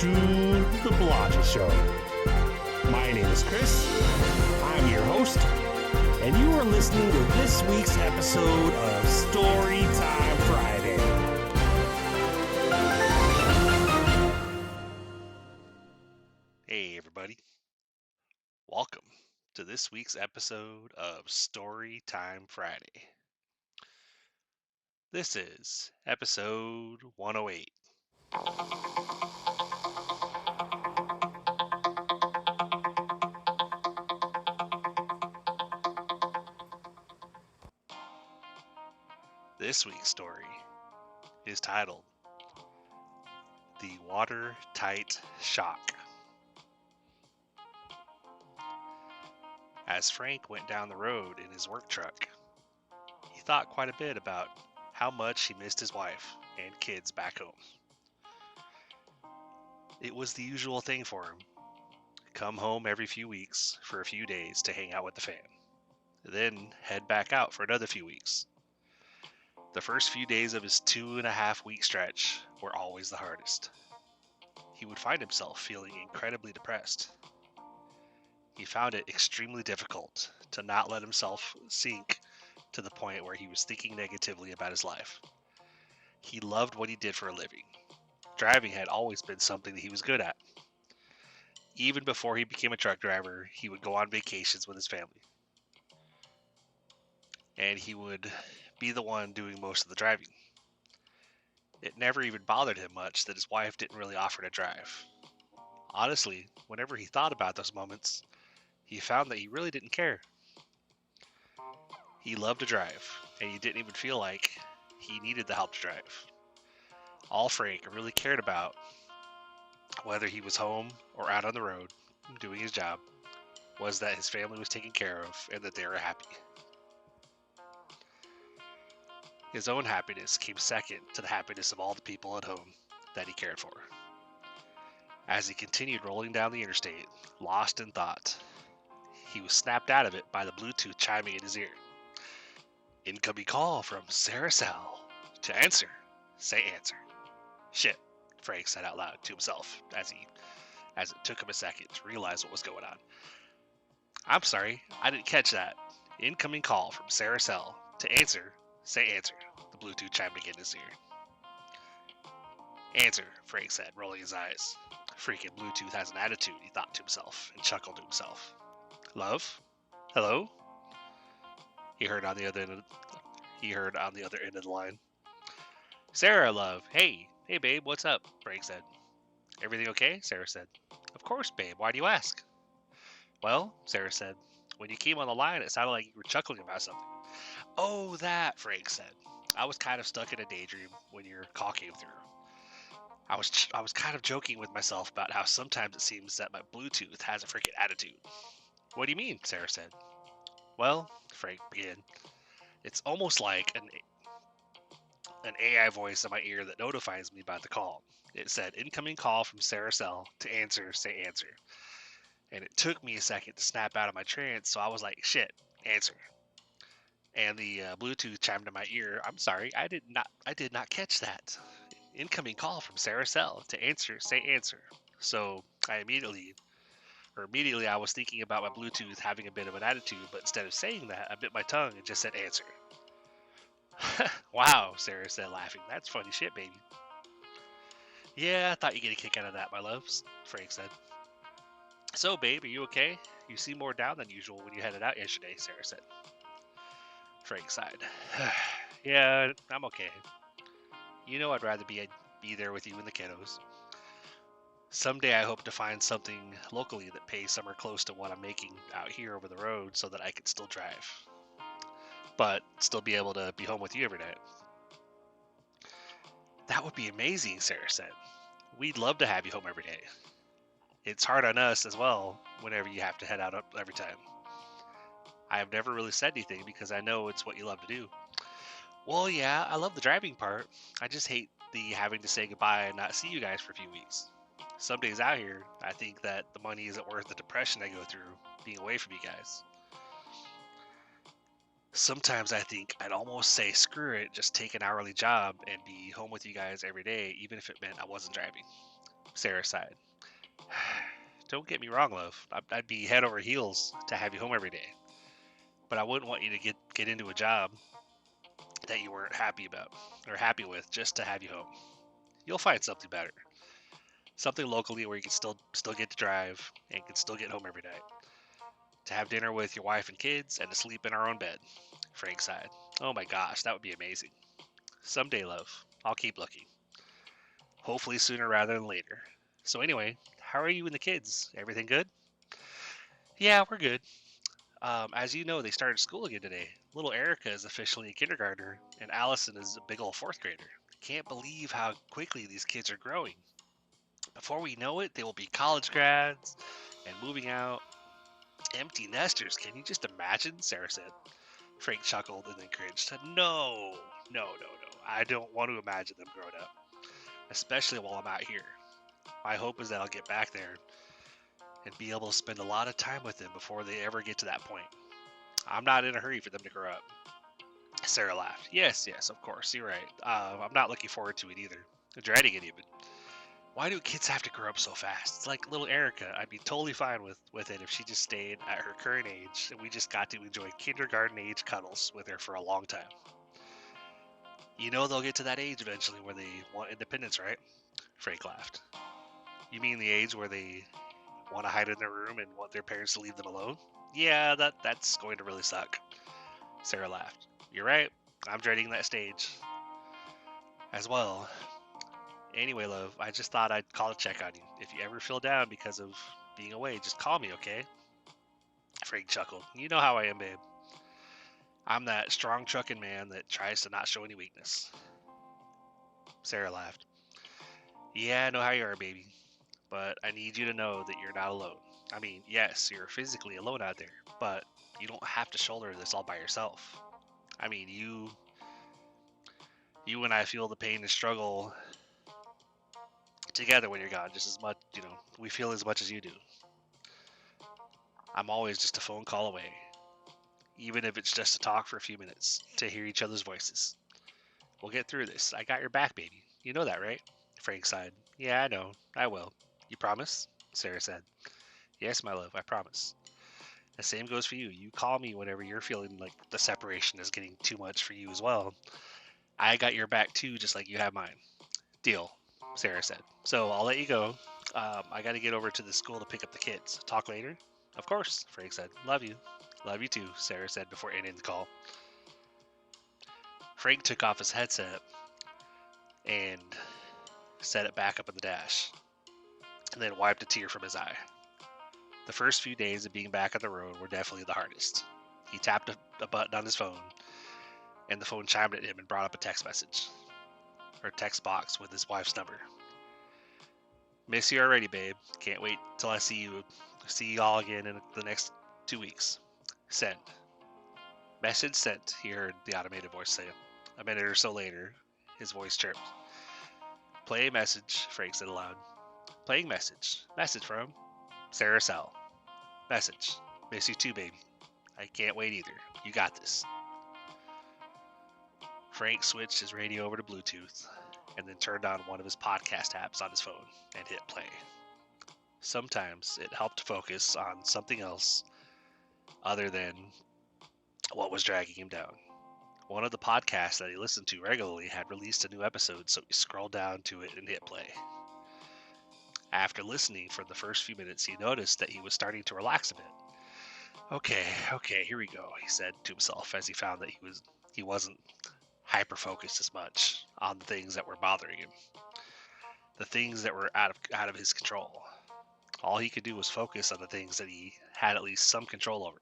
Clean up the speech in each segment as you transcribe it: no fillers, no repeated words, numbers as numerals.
to The Balaji Show. My name is Chris. I'm your host, and you are listening to this week's episode of Storytime Friday. Hey everybody, welcome to this week's episode of Storytime Friday. This is episode 108. This week's story is titled The Watertight Shock. As Frank went down the road in his work truck, he thought quite a bit about how much he missed his wife and kids back home. It was the usual thing for him. Come home every few weeks for a few days to hang out with the fam, then head back out for another few weeks. The first few days of his 2.5-week stretch were always the hardest. He would find himself feeling incredibly depressed. He found it extremely difficult to not let himself sink to the point where he was thinking negatively about his life. He loved what he did for a living. Driving had always been something that he was good at. Even before he became a truck driver, he would go on vacations with his family. And he would be the one doing most of the driving. It never even bothered him much that his wife didn't really offer to drive. Honestly, whenever he thought about those moments, he found that he really didn't care. He loved to drive, and he didn't even feel like he needed the help to drive. All Frank really cared about, whether he was home or out on the road doing his job, was that his family was taken care of and that they were happy. His own happiness came second to the happiness of all the people at home that he cared for. As he continued rolling down the interstate, lost in thought, he was snapped out of it by the Bluetooth chiming in his ear. Incoming call from Sarah Sal. To answer, say answer. Shit, Frank said out loud to himself as it took him a second to realize what was going on. I'm sorry, I didn't catch that. Incoming call from Sarah Sal. To answer, say answer. The Bluetooth chimed again in his ear. Answer, Frank said, rolling his eyes. Freaking Bluetooth has an attitude, he thought to himself, and chuckled to himself. Love? Hello? He heard on the other end of the line. Sarah, love. Hey, babe, what's up? Frank said. Everything okay? Sarah said. Of course, babe. Why do you ask? Well, Sarah said, when you came on the line, it sounded like you were chuckling about something. Oh, that, Frank said. I was kind of stuck in a daydream when your call came through. I was kind of joking with myself about how sometimes it seems that my Bluetooth has a freaking attitude. What do you mean? Sarah said. Well, Frank began, it's almost like an AI voice in my ear that notifies me about the call. It said, incoming call from Sarah Sal. To answer, say answer. And it took me a second to snap out of my trance, so I was like, shit, answer. And the Bluetooth chimed in my ear. I'm sorry, I did not catch that. Incoming call from Sarah Sal. To answer, say answer. So I immediately I was thinking about my Bluetooth having a bit of an attitude, but instead of saying that, I bit my tongue and just said answer. Wow, Sarah said, laughing. That's funny shit, baby. Yeah, I thought you'd get a kick out of that, my loves, Frank said. So, babe, are you okay? You seem more down than usual when you headed out yesterday, Sarah said. Frank sighed. Yeah, I'm okay. You know I'd rather be there with you and the kiddos. Someday I hope to find something locally that pays somewhere close to what I'm making out here over the road so that I can still drive. But still be able to be home with you every night. That would be amazing, Sarah said. We'd love to have you home every day. It's hard on us as well whenever you have to head out every time. I have never really said anything because I know it's what you love to do. Well, yeah, I love the driving part. I just hate the having to say goodbye and not see you guys for a few weeks. Some days out here, I think that the money isn't worth the depression I go through being away from you guys. Sometimes I think I'd almost say screw it, just take an hourly job and be home with you guys every day, even if it meant I wasn't driving. Sarah sighed. Don't get me wrong, love. I'd be head over heels to have you home every day. But I wouldn't want you to get into a job that you weren't happy about or happy with just to have you home. You'll find something better. Something locally where you can still get to drive and can still get home every night. To have dinner with your wife and kids and to sleep in our own bed. Frank sighed. Oh my gosh, that would be amazing. Someday, love. I'll keep looking. Hopefully sooner rather than later. So anyway, how are you and the kids? Everything good? Yeah, we're good. As you know, they started school again today. Little Erica is officially a kindergartner, and Allison is a big old fourth grader. Can't believe how quickly these kids are growing. Before we know it, they will be college grads and moving out. Empty nesters, can you just imagine? Sarah said. Frank chuckled and then cringed. No. I don't want to imagine them growing up, especially while I'm out here. My hope is that I'll get back there and be able to spend a lot of time with them before they ever get to that point. I'm not in a hurry for them to grow up. Sarah laughed. Yes, of course, you're right. I'm not looking forward to it either. Dreading it even. Why do kids have to grow up so fast? It's like little Erica. I'd be totally fine with it if she just stayed at her current age and we just got to enjoy kindergarten age cuddles with her for a long time. You know they'll get to that age eventually where they want independence, right? Frank laughed. You mean the age where they want to hide in their room and want their parents to leave them alone? Yeah, that's going to really suck. Sarah laughed. You're right. I'm dreading that stage as well. Anyway, love, I just thought I'd call to check on you. If you ever feel down because of being away, just call me, okay? Frank chuckled. You know how I am, babe. I'm that strong trucking man that tries to not show any weakness. Sarah laughed. Yeah, I know how you are, baby. But I need you to know that you're not alone. I mean, yes, you're physically alone out there, but you don't have to shoulder this all by yourself. I mean, you and I feel the pain and struggle together when you're gone just as much, we feel as much as you do. I'm always just a phone call away, even if it's just to talk for a few minutes, to hear each other's voices. We'll get through this. I got your back, baby. You know that, right? Frank sighed. Yeah, I know. I will. You promise? Sarah said. Yes, my love, I promise. The same goes for you. You call me whenever you're feeling like the separation is getting too much for you as well. I got your back too, just like you have mine. Deal, Sarah said. So I'll let you go. I got to get over to the school to pick up the kids. Talk later? Of course, Frank said. Love you. Love you too, Sarah said before ending the call. Frank took off his headset and set it back up in the dash, and then wiped a tear from his eye. The first few days of being back on the road were definitely the hardest. He tapped a button on his phone, and the phone chimed at him and brought up a text message, or text box with his wife's number. Miss you already, babe. Can't wait till I see you all again in the next 2 weeks. Send. Message sent, he heard the automated voice say. A minute or so later, his voice chirped. Play message, Frank said aloud. Playing message. Message from Sarah Sell. Message. Miss you too, baby. I can't wait either. You got this. Frank switched his radio over to Bluetooth and then turned on one of his podcast apps on his phone and hit play. Sometimes it helped focus on something else other than what was dragging him down. One of the podcasts that he listened to regularly had released a new episode, so he scrolled down to it and hit play. After listening for the first few minutes, he noticed that he was starting to relax a bit. Okay, here we go, he said to himself as he found that he wasn't hyper-focused as much on the things that were bothering him. The things that were out of his control. All he could do was focus on the things that he had at least some control over.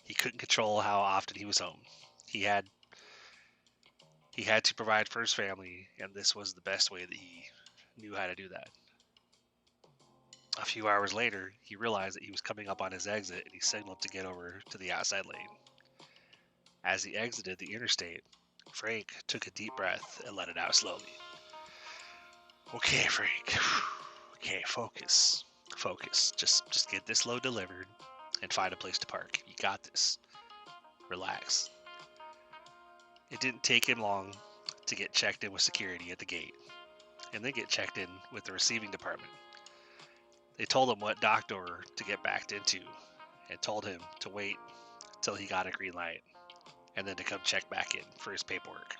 He couldn't control how often he was home. He had to provide for his family, and this was the best way that he knew how to do that. A few hours later, he realized that he was coming up on his exit, and he signaled to get over to the outside lane. As he exited the interstate, Frank took a deep breath and let it out slowly. Okay, Frank. Okay, focus. Just get this load delivered and find a place to park. You got this. Relax. It didn't take him long to get checked in with security at the gate. and then get checked in with the receiving department. They told him what dock door to get backed into and told him to wait till he got a green light and then to come check back in for his paperwork.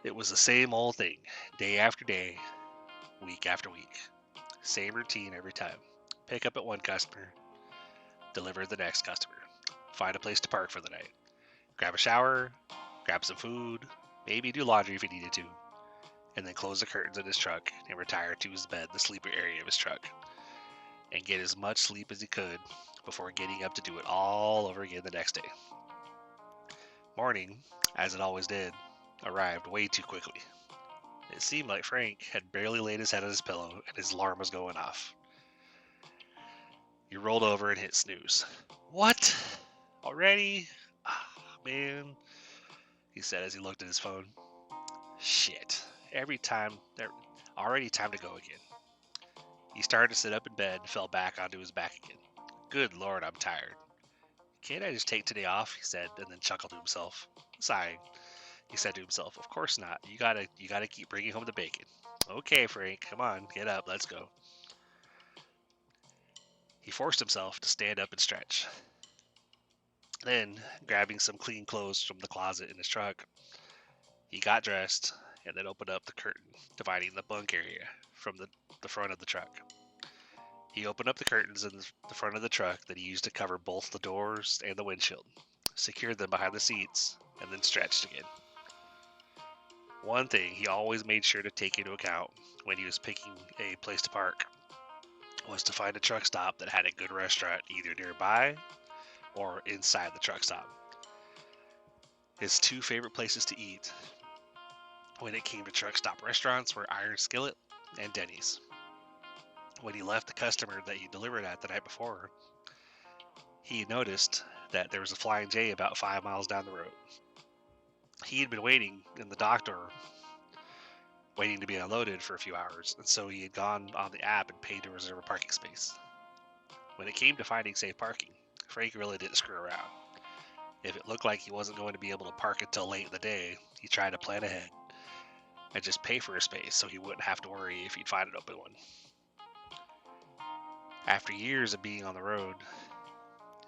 It was the same old thing, day after day, week after week. Same routine every time. Pick up at one customer, deliver to the next customer, find a place to park for the night, grab a shower, grab some food, maybe do laundry if he needed to, and then close the curtains in his truck and retire to his bed, the sleeper area of his truck, and get as much sleep as he could before getting up to do it all over again the next day. Morning, as it always did, arrived way too quickly. It seemed like Frank had barely laid his head on his pillow and his alarm was going off. He rolled over and hit snooze. What? Already? Man, he said as he looked at his phone. Shit. Already time to go again. He started to sit up in bed and fell back onto his back again. Good Lord, I'm tired. Can't I just take today off? He said, and then chuckled to himself. Sighing, he said to himself, of course not. You gotta keep bringing home the bacon. Okay, Frank, come on, get up, let's go. He forced himself to stand up and stretch. Then, grabbing some clean clothes from the closet in his truck, he got dressed and then opened up the curtain dividing the bunk area from the front of the truck. He opened up the curtains in the front of the truck that he used to cover both the doors and the windshield, secured them behind the seats, and then stretched again. One thing he always made sure to take into account when he was picking a place to park was to find a truck stop that had a good restaurant either nearby or inside the truck stop. His two favorite places to eat when it came to truck stop restaurants were Iron Skillet and Denny's. When he left the customer that he delivered at the night before, he noticed that there was a Flying J about 5 miles down the road. He had been waiting in the dock door, waiting to be unloaded for a few hours, and so he had gone on the app and paid to reserve a parking space. When it came to finding safe parking, Frank really didn't screw around. If it looked like he wasn't going to be able to park until late in the day, he tried to plan ahead and just pay for a space so he wouldn't have to worry if he'd find an open one. After years of being on the road,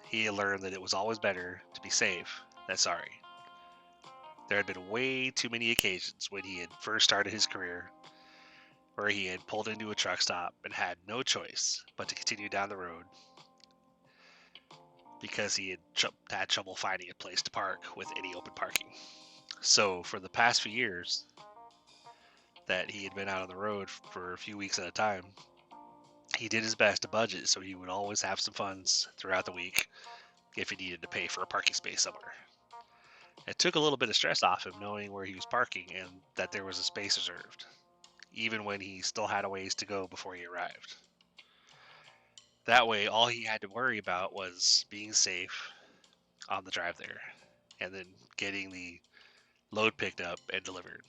he had learned that it was always better to be safe than sorry. There had been way too many occasions when he had first started his career where he had pulled into a truck stop and had no choice but to continue down the road because he had trouble finding a place to park with any open parking. So for the past few years that he had been out on the road for a few weeks at a time, he did his best to budget so he would always have some funds throughout the week if he needed to pay for a parking space somewhere. It took a little bit of stress off him knowing where he was parking and that there was a space reserved, even when he still had a ways to go before he arrived. That way, all he had to worry about was being safe on the drive there and then getting the load picked up and delivered.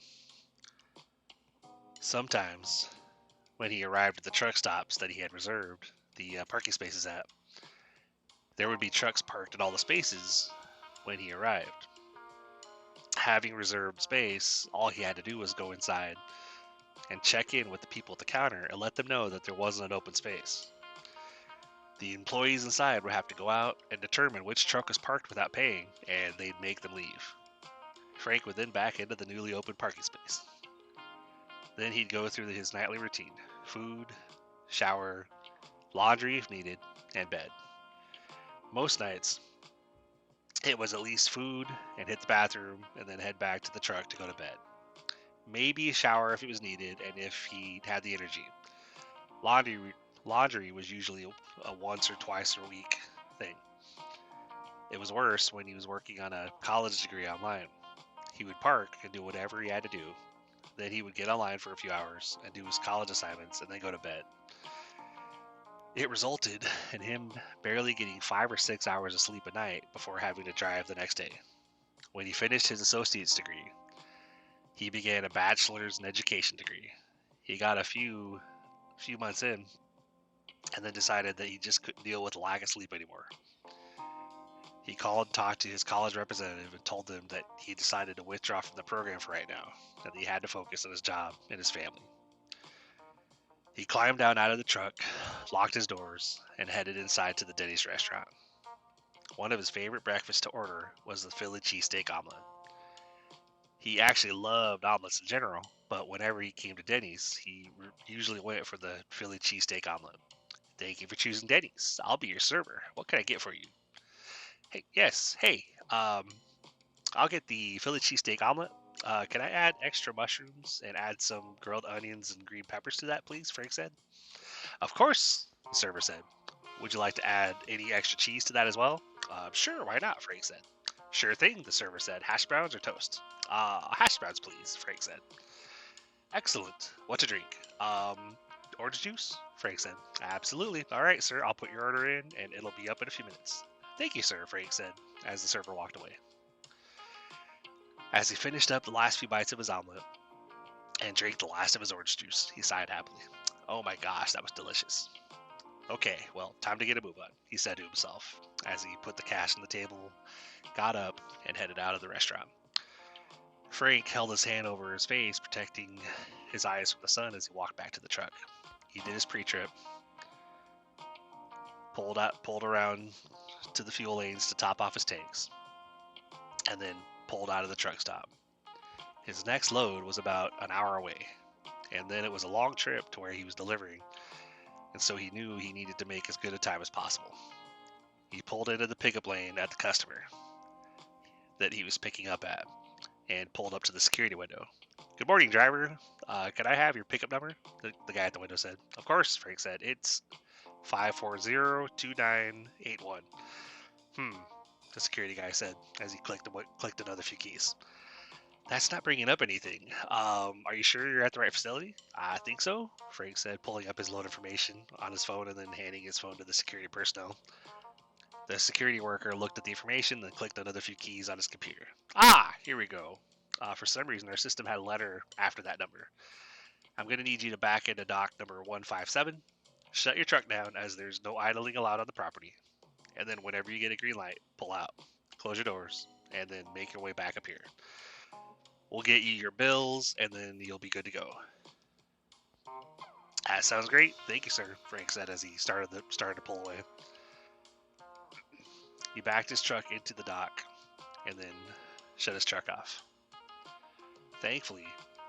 Sometimes, when he arrived at the truck stops that he had reserved the parking spaces at, there would be trucks parked in all the spaces when he arrived. Having reserved space, all he had to do was go inside and check in with the people at the counter and let them know that there wasn't an open space. The employees inside would have to go out and determine which truck was parked without paying, and they'd make them leave. Frank would then back into the newly opened parking space. Then he'd go through his nightly routine: food, shower, laundry if needed, and bed. Most nights, it was at least food and hit the bathroom and then head back to the truck to go to bed. Maybe a shower if it was needed and if he had the energy. Laundry was usually a once or twice a week thing. It was worse when he was working on a college degree online. He would park and do whatever he had to do. Then he would get online for a few hours and do his college assignments and then go to bed. It resulted in him barely getting 5 or 6 hours of sleep a night before having to drive the next day. When he finished his associate's degree, he began a bachelor's in education degree. He got a few months in and then decided that he just couldn't deal with the lack of sleep anymore. He called and talked to his college representative and told them that he decided to withdraw from the program for right now, and that he had to focus on his job and his family. He climbed down out of the truck, locked his doors, and headed inside to the Denny's restaurant. One of his favorite breakfasts to order was the Philly cheesesteak omelet. He actually loved omelets in general, but whenever he came to Denny's, he usually went for the Philly cheesesteak omelet. Thank you for choosing Denny's. I'll be your server. What can I get for you? Hey, yes. Hey, I'll get the Philly cheesesteak omelet. Can I add extra mushrooms and add some grilled onions and green peppers to that, please? Frank said. Of course, the server said. Would you like to add any extra cheese to that as well? Sure, why not? Frank said. Sure thing, the server said. Hash browns or toast? Hash browns, please, Frank said. Excellent. What to drink? Orange juice? Frank said. Absolutely. All right, sir, I'll put your order in, and it'll be up in a few minutes. Thank you, sir, Frank said, as the server walked away. As he finished up the last few bites of his omelet and drank the last of his orange juice, he sighed happily. Oh my gosh, that was delicious. Okay, well, time to get a move on, he said to himself, as he put the cash on the table, got up, and headed out of the restaurant. Frank held his hand over his face, protecting his eyes from the sun as he walked back to the truck. He did his pre-trip, pulled around to the fuel lanes to top off his tanks, and then pulled out of the truck stop. His next load was about an hour away, and then it was a long trip to where he was delivering, and so he knew he needed to make as good a time as possible. He pulled into the pickup lane at the customer that he was picking up at, and pulled up to the security window. Good morning, driver. Can I have your pickup number? The guy at the window said. Of course, Frank said. It's 540-2981. The security guy said as he clicked another few keys. That's not bringing up anything. Are you sure you're at the right facility? I think so, Frank said, pulling up his load information on his phone and then handing his phone to the security personnel. The security worker looked at the information, then clicked another few keys on his computer. Here we go. For some reason, our system had a letter after that number. I'm going to need you to back into dock number 157. Shut your truck down as there's no idling allowed on the property. And then whenever you get a green light, pull out. Close your doors, and then make your way back up here. We'll get you your bills, and then you'll be good to go. That sounds great. Thank you, sir, Frank said as he started to pull away. He backed his truck into the dock and then shut his truck off. Thankfully,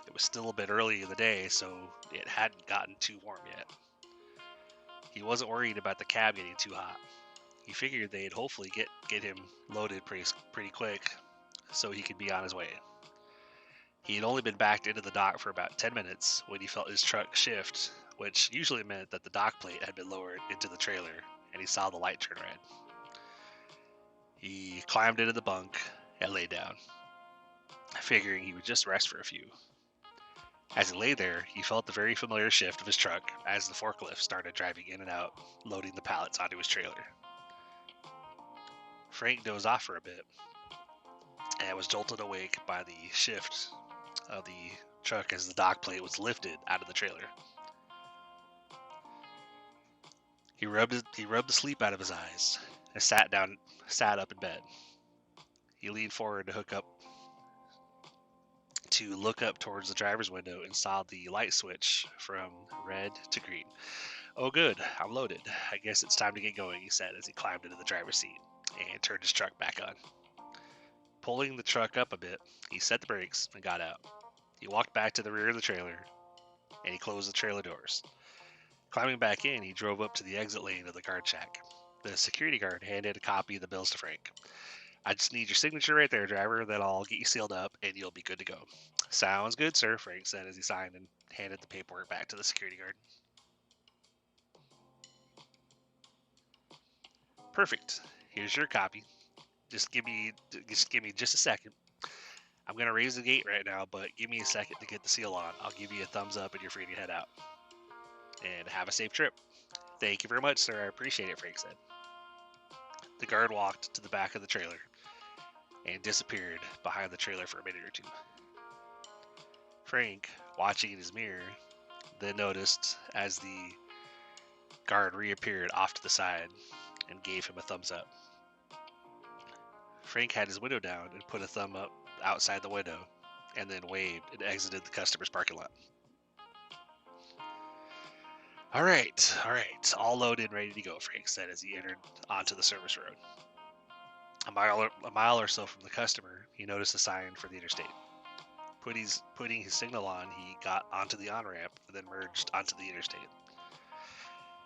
it was still a bit early in the day, so it hadn't gotten too warm yet. He wasn't worried about the cab getting too hot. He figured they'd hopefully get him loaded pretty quick so he could be on his way. He had only been backed into the dock for about 10 minutes when he felt his truck shift, which usually meant that the dock plate had been lowered into the trailer, and he saw the light turn red. He climbed into the bunk and lay down, figuring he would just rest for a few. As he lay there, he felt the very familiar shift of his truck as the forklift started driving in and out, loading the pallets onto his trailer. Frank dozed off for a bit and was jolted awake by the shift of the truck as the dock plate was lifted out of the trailer. He rubbed the sleep out of his eyes and sat up in bed. He leaned forward to look up towards the driver's window and saw the light switch from red to green. Oh good, I'm loaded. I guess it's time to get going, he said as he climbed into the driver's seat and turned his truck back on. Pulling the truck up a bit, he set the brakes and got out. He walked back to the rear of the trailer and he closed the trailer doors. Climbing back in, he drove up to the exit lane of the guard shack. The security guard handed a copy of the bills to Frank. I just need your signature right there, driver, then I'll get you sealed up and you'll be good to go. Sounds good, sir, Frank said as he signed and handed the paperwork back to the security guard. Perfect. Here's your copy. Just give me just a second. I'm going to raise the gate right now, but give me a second to get the seal on. I'll give you a thumbs up and you're free to head out. And have a safe trip. Thank you very much, sir. I appreciate it, Frank said. The guard walked to the back of the trailer and disappeared behind the trailer for a minute or two. Frank, watching in his mirror, then noticed as the guard reappeared off to the side and gave him a thumbs up. Frank had his window down and put a thumb up outside the window, and then waved and exited the customer's parking lot. All right, all loaded and ready to go, Frank said as he entered onto the service road. A mile or so from the customer, he noticed a sign for the interstate. Putting his signal on, he got onto the on-ramp and then merged onto the interstate.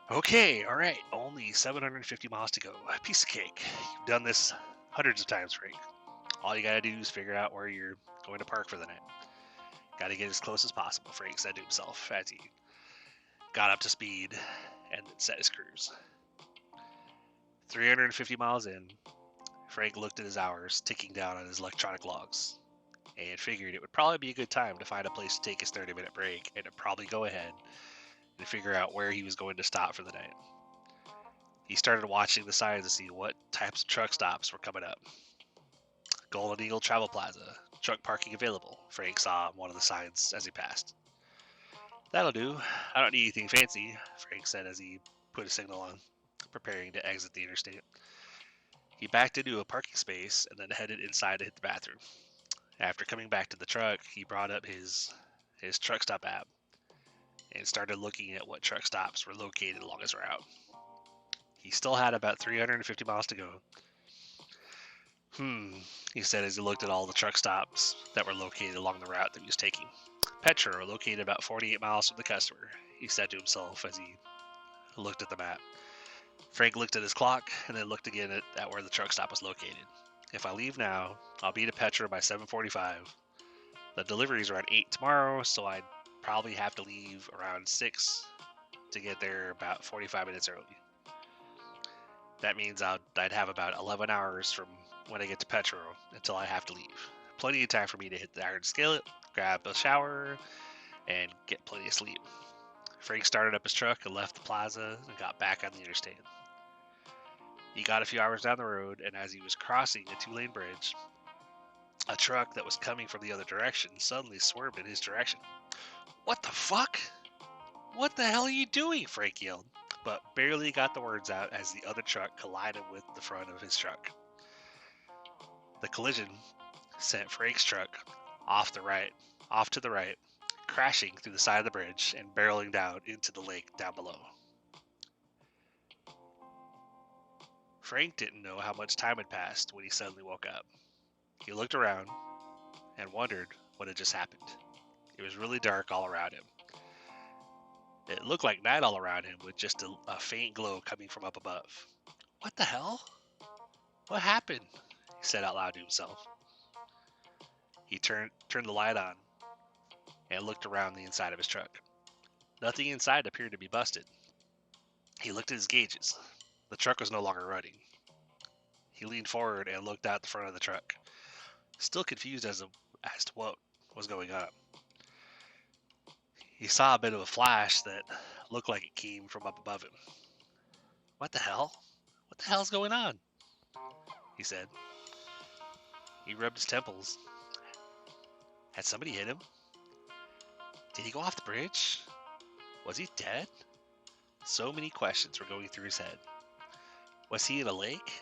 Okay, all right, only 750 miles to go. A piece of cake. You've done this hundreds of times, Frank. All you gotta do is figure out where you're going to park for the night. Gotta get as close as possible, Frank said to himself as he got up to speed and then set his cruise. 350 miles in, Frank looked at his hours ticking down on his electronic logs and figured it would probably be a good time to find a place to take his 30-minute break and to probably go ahead and figure out where he was going to stop for the night. He started watching the signs to see what types of truck stops were coming up. Golden Eagle Travel Plaza, truck parking available, Frank saw on one of the signs as he passed. That'll do. I don't need anything fancy, Frank said as he put a signal on, preparing to exit the interstate. He backed into a parking space and then headed inside to hit the bathroom. After coming back to the truck, he brought up his truck stop app and started looking at what truck stops were located along his route. He still had about 350 miles to go. He said as he looked at all the truck stops that were located along the route that he was taking. Petro, located about 48 miles from the customer, he said to himself as he looked at the map. Frank looked at his clock and then looked again at where the truck stop was located. If I leave now, I'll be to Petro by 7:45. The deliveries are at 8 tomorrow, so I'd probably have to leave around 6 to get there about 45 minutes early. That means I'd have about 11 hours from when I get to Petro until I have to leave. Plenty of time for me to hit the iron skillet, grab a shower, and get plenty of sleep. Frank started up his truck and left the plaza and got back on the interstate. He got a few hours down the road, and as he was crossing a 2-lane bridge, a truck that was coming from the other direction suddenly swerved in his direction. What the fuck? What the hell are you doing? Frank yelled, but barely got the words out as the other truck collided with the front of his truck. The collision sent Frank's truck off to the right, crashing through the side of the bridge and barreling down into the lake down below. Frank didn't know how much time had passed when he suddenly woke up. He looked around and wondered what had just happened. It was really dark all around him. It looked like night all around him with just a faint glow coming from up above. What the hell? What happened? He said out loud to himself. He turned the light on and looked around the inside of his truck. Nothing inside appeared to be busted. He looked at his gauges. The truck was no longer running. He leaned forward and looked out the front of the truck, still confused as to what was going on. He saw a bit of a flash that looked like it came from up above him. What the hell? What the hell's going on? He said. He rubbed his temples. Had somebody hit him? Did he go off the bridge? Was he dead? So many questions were going through his head. Was he in a lake?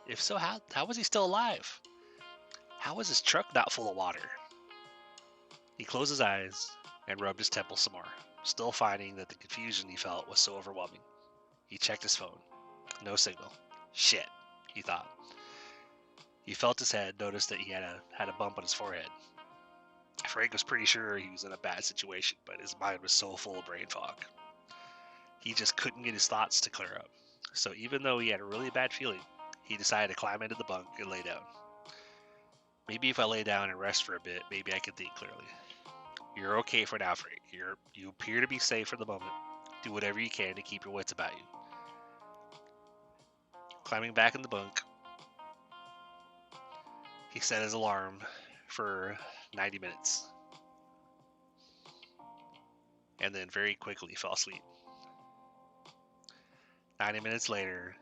If so, how was he still alive? How was his truck not full of water? He closed his eyes and rubbed his temples some more, still finding that the confusion he felt was so overwhelming. He checked his phone. No signal. Shit, he thought. He felt his head, noticed that he had a bump on his forehead. Frank was pretty sure he was in a bad situation, but his mind was so full of brain fog. He just couldn't get his thoughts to clear up. So even though he had a really bad feeling, he decided to climb into the bunk and lay down. Maybe if I lay down and rest for a bit, maybe I can think clearly. You're okay for now, Frank. You appear to be safe for the moment. Do whatever you can to keep your wits about you. Climbing back in the bunk, he set his alarm for 90 minutes. And then very quickly fell asleep. 90 minutes later,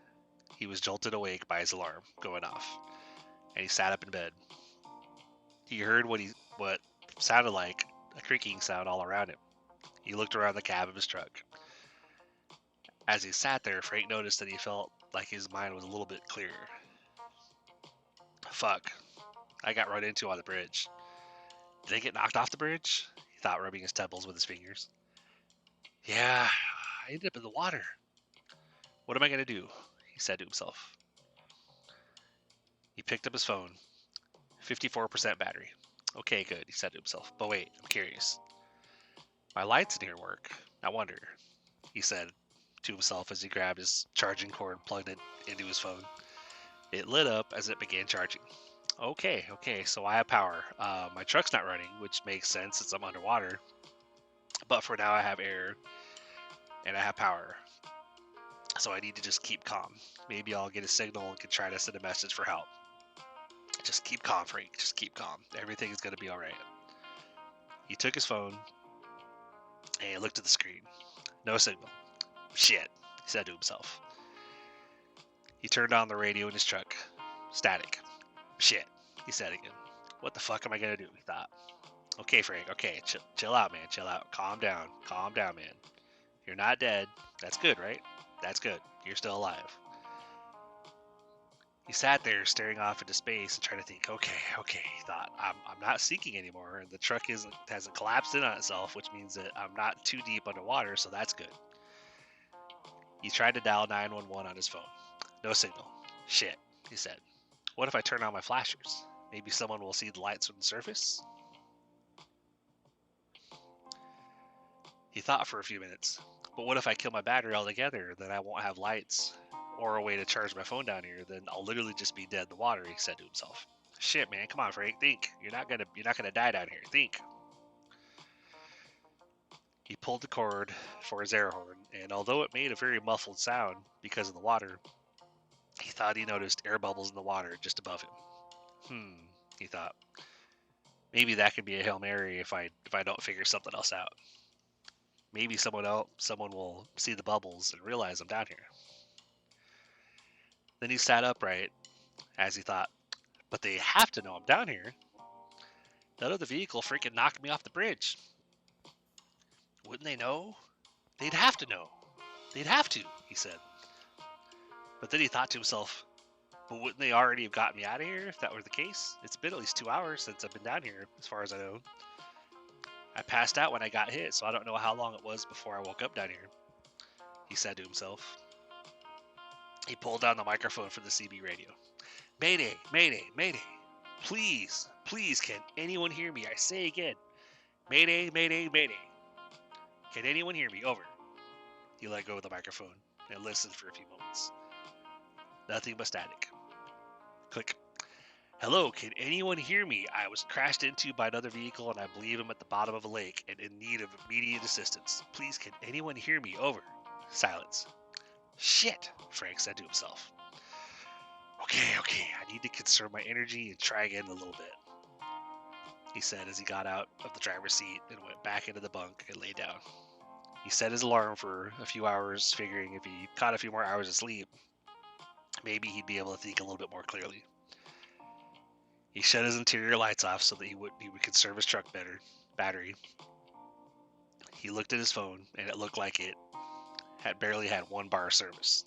he was jolted awake by his alarm going off, and he sat up in bed. He heard what sounded like a creaking sound all around him. He looked around the cab of his truck. As he sat there, Frank noticed that he felt like his mind was a little bit clearer. fuck. I got run into on the bridge. Did I get knocked off the bridge? He thought, rubbing his temples with his fingers. Yeah, I ended up in the water. What am I going to do? He said to himself. He picked up his phone. 54% battery. Okay, good, he said to himself. But wait, I'm curious. My lights in here work. I wonder, he said to himself as he grabbed his charging cord and plugged it into his phone. It lit up as it began charging. Okay, so I have power. My truck's not running, which makes sense since I'm underwater. But for now I have air and I have power. So I need to just keep calm. Maybe I'll get a signal and can try to send a message for help. Just keep calm, Frank. Just keep calm. Everything is going to be alright. He took his phone and he looked at the screen. No signal. Shit, he said to himself. He turned on the radio in his truck. Static. Shit, he said again. What the fuck am I going to do? He thought. Okay, Frank. Okay, chill out, man. Chill out. Calm down, man. You're not dead. That's good, right? That's good. You're still alive. He sat there staring off into space and trying to think, okay, he thought, I'm not sinking anymore, and the truck hasn't collapsed in on itself, which means that I'm not too deep underwater, so that's good. He tried to dial 911 on his phone. No signal. Shit, he said. What if I turn on my flashers? Maybe someone will see the lights from the surface? He thought for a few minutes. But what if I kill my battery altogether? Then I won't have lights or a way to charge my phone down here. Then I'll literally just be dead in the water, he said to himself. Shit, man, come on, Frank, think. You're not gonna die down here. Think. He pulled the cord for his air horn, and although it made a very muffled sound because of the water, he thought he noticed air bubbles in the water just above him. He thought. Maybe that could be a Hail Mary if I don't figure something else out. Maybe someone will see the bubbles and realize I'm down here. Then he sat upright as he thought, but they have to know I'm down here. That other vehicle freaking knocked me off the bridge. Wouldn't they know? They'd have to know. They'd have to, he said. But then he thought to himself, but wouldn't they already have gotten me out of here if that were the case? It's been at least 2 hours since I've been down here, as far as I know. I passed out when I got hit, so I don't know how long it was before I woke up down here, he said to himself. He pulled down the microphone for the CB radio. Mayday, mayday, mayday. Please, can anyone hear me? I say again. Mayday, mayday, mayday. Can anyone hear me? Over. He let go of the microphone and listened for a few moments. Nothing but static. Click. Hello, can anyone hear me? I was crashed into by another vehicle and I believe I'm at the bottom of a lake and in need of immediate assistance. Please, can anyone hear me? Over. Silence. Shit, Frank said to himself. Okay, I need to conserve my energy and try again a little bit, he said as he got out of the driver's seat and went back into the bunk and lay down. He set his alarm for a few hours, figuring if he caught a few more hours of sleep, maybe he'd be able to think a little bit more clearly. He shut his interior lights off so that he would conserve his truck battery. He looked at his phone, and it looked like it had barely had 1 bar of service.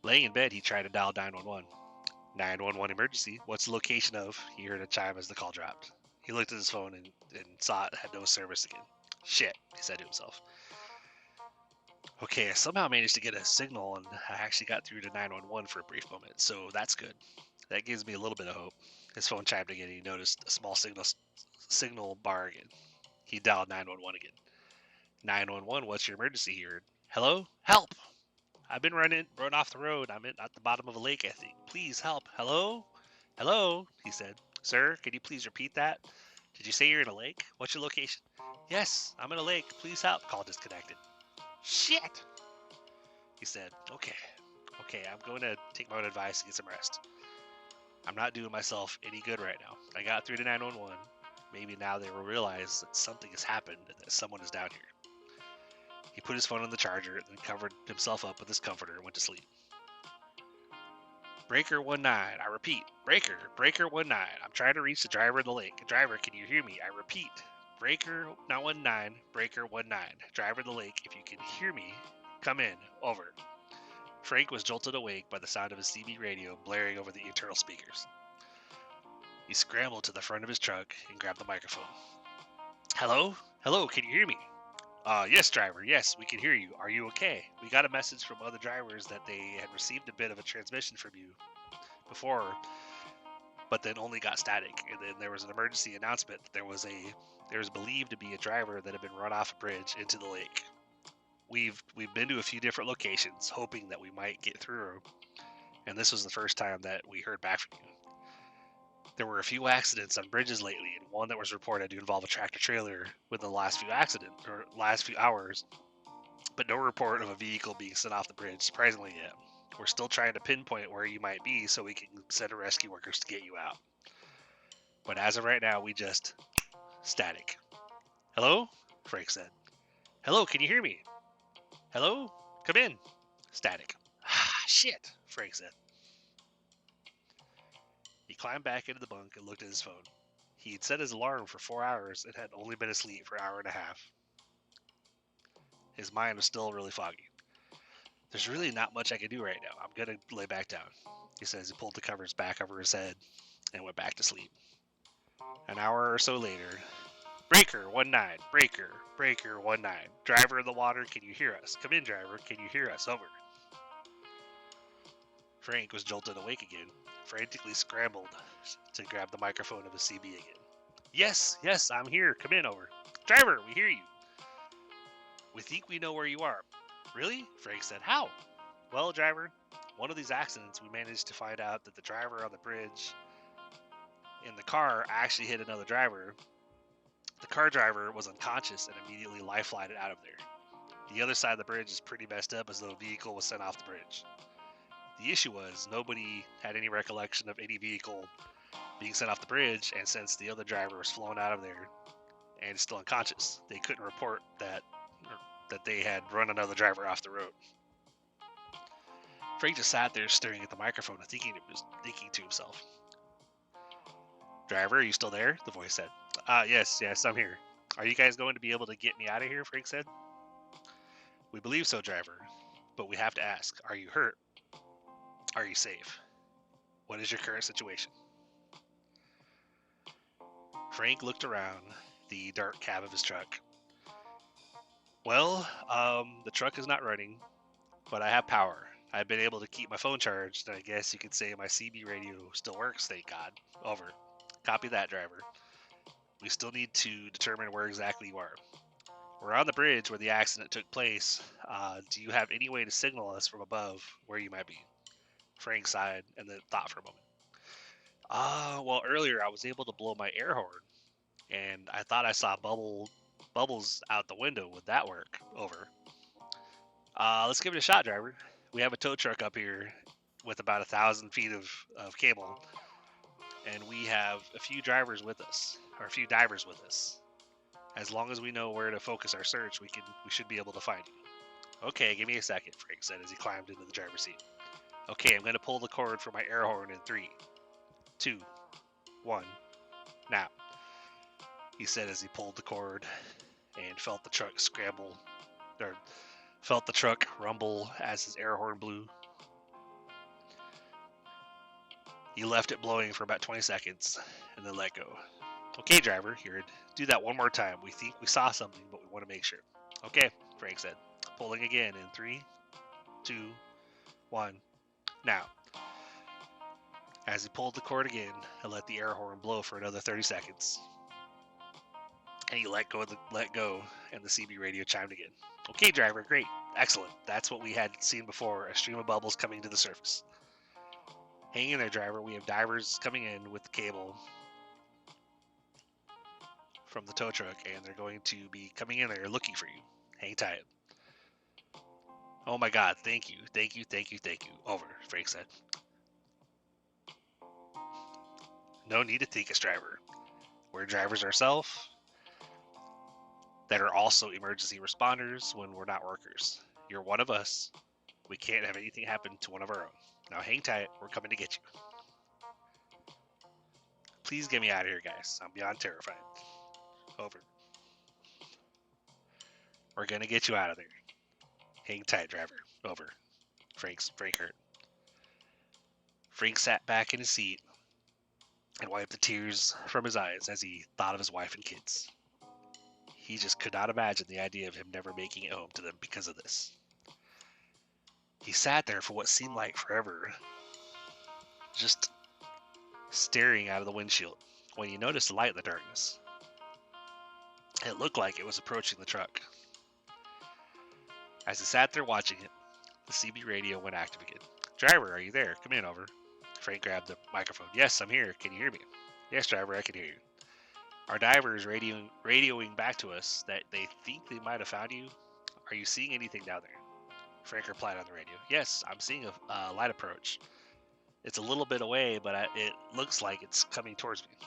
Laying in bed, he tried to dial 911. 911 emergency. What's the location of? He heard a chime as the call dropped. He looked at his phone and saw it had no service again. Shit, he said to himself. Okay, I somehow managed to get a signal, and I actually got through to 911 for a brief moment, so that's good. That gives me a little bit of hope. His phone chimed again, and he noticed a small signal bar again. He dialed 911 again. 911, what's your emergency? He heard. Hello? Help! I've been run off the road. I'm at the bottom of a lake, I think. Please help. Hello? Hello? He said. Sir, could you please repeat that? Did you say you're in a lake? What's your location? Yes, I'm in a lake. Please help. Call disconnected. Shit! He said. Okay, I'm going to take my own advice and get some rest. I'm not doing myself any good right now. I got through to 911. Maybe now they will realize that something has happened and that someone is down here. He put his phone on the charger and then covered himself up with his comforter and went to sleep. Breaker 19. I repeat. Breaker 19. I'm trying to reach the driver of the lake. Driver, can you hear me? I repeat. Breaker 19. Breaker 19. Driver of the lake, if you can hear me, come in. Over. Frank was jolted awake by the sound of his CB radio blaring over the internal speakers. He scrambled to the front of his truck and grabbed the microphone. Hello? Hello, can you hear me? Yes, driver. Yes, we can hear you. Are you okay? We got a message from other drivers that they had received a bit of a transmission from you before, but then only got static. And then there was an emergency announcement that there was believed to be a driver that had been run off a bridge into the lake. We've been to a few different locations, hoping that we might get through, and this was the first time that we heard back from you. There were a few accidents on bridges lately, and one that was reported to involve a tractor trailer within the last few hours, but no report of a vehicle being sent off the bridge, surprisingly yet. We're still trying to pinpoint where you might be so we can send rescue workers to get you out. But as of right now, we just... static. Hello? Frank said. Hello, can you hear me? Hello? Come in. Static. Shit, Frank said. He climbed back into the bunk and looked at his phone. He had set his alarm for 4 hours and had only been asleep for an hour and a half. His mind was still really foggy. There's really not much I can do right now. I'm going to lay back down, he says. He pulled the covers back over his head and went back to sleep. An hour or so later, Breaker 19, Breaker 19. Driver in the water, can you hear us? Come in, driver, can you hear us? Over. Frank was jolted awake again, frantically scrambled to grab the microphone of his CB again. Yes, I'm here. Come in, over. Driver, we hear you. We think we know where you are. Really? Frank said. How? Well, driver, one of these accidents we managed to find out that the driver on the bridge in the car actually hit another driver. The car driver was unconscious and immediately life-flighted out of there. The other side of the bridge is pretty messed up, as though a vehicle was sent off the bridge. The issue was nobody had any recollection of any vehicle being sent off the bridge, and since the other driver was flown out of there and is still unconscious, they couldn't report that they had run another driver off the road. Frank just sat there staring at the microphone and thinking to himself. Driver, are you still there? The voice said. Yes, I'm here. Are you guys going to be able to get me out of here? Frank said. We believe so, driver, but we have to ask, are you hurt? Are you safe? What is your current situation? Frank looked around the dark cab of his truck. Well, the truck is not running, but I have power. I've been able to keep my phone charged, and I guess you could say my CB radio still works, thank God. Over. Copy that, driver. We still need to determine where exactly you are. We're on the bridge where the accident took place. Do you have any way to signal us from above where you might be? Frank sighed and then thought for a moment. Well, earlier I was able to blow my air horn, and I thought I saw bubbles out the window. Would that work? Over. Let's give it a shot, driver. We have a tow truck up here with about 1,000 feet of cable, and we have a few divers with us. As long as we know where to focus our search, we should be able to find you. Okay, give me a second, Frank said as he climbed into the driver's seat. Okay, I'm going to pull the cord for my air horn in 3, 2, 1, now, he said as he pulled the cord and felt the truck rumble as his air horn blew. He left it blowing for about 20 seconds and then let go. Okay, driver, here, do that one more time. We think we saw something, but we want to make sure. Okay, Frank said, pulling again in 3, 2, 1, now. As he pulled the cord again and let the air horn blow for another 30 seconds. And he let go, and the CB radio chimed again. Okay, driver, great, excellent. That's what we had seen before, a stream of bubbles coming to the surface. Hang in there, driver. We have divers coming in with the cable from the tow truck, and they're going to be coming in there looking for you. Hang tight. Oh my God, thank you. Over, Frank said. No need to thank us, driver. We're drivers ourselves that are also emergency responders when we're not workers. You're one of us. We can't have anything happen to one of our own. Now hang tight, we're coming to get you. Please get me out of here, guys. I'm beyond terrified. Over. We're gonna get you out of there. Hang tight, driver. Over. Frank hurt. Frank sat back in his seat and wiped the tears from his eyes as he thought of his wife and kids. He just could not imagine the idea of him never making it home to them because of this. He sat there for what seemed like forever, just staring out of the windshield, when he noticed a light in the darkness. It looked like it was approaching the truck. As he sat there watching it, the CB radio went active again. "Driver, are you there? Come in, over." Frank grabbed the microphone. "Yes, I'm here. Can you hear me?" "Yes, driver, I can hear you." "Our diver is radioing back to us that they think they might have found you. Are you seeing anything down there?" Frank replied on the radio. "Yes, I'm seeing a light approach. It's a little bit away, but it looks like it's coming towards me."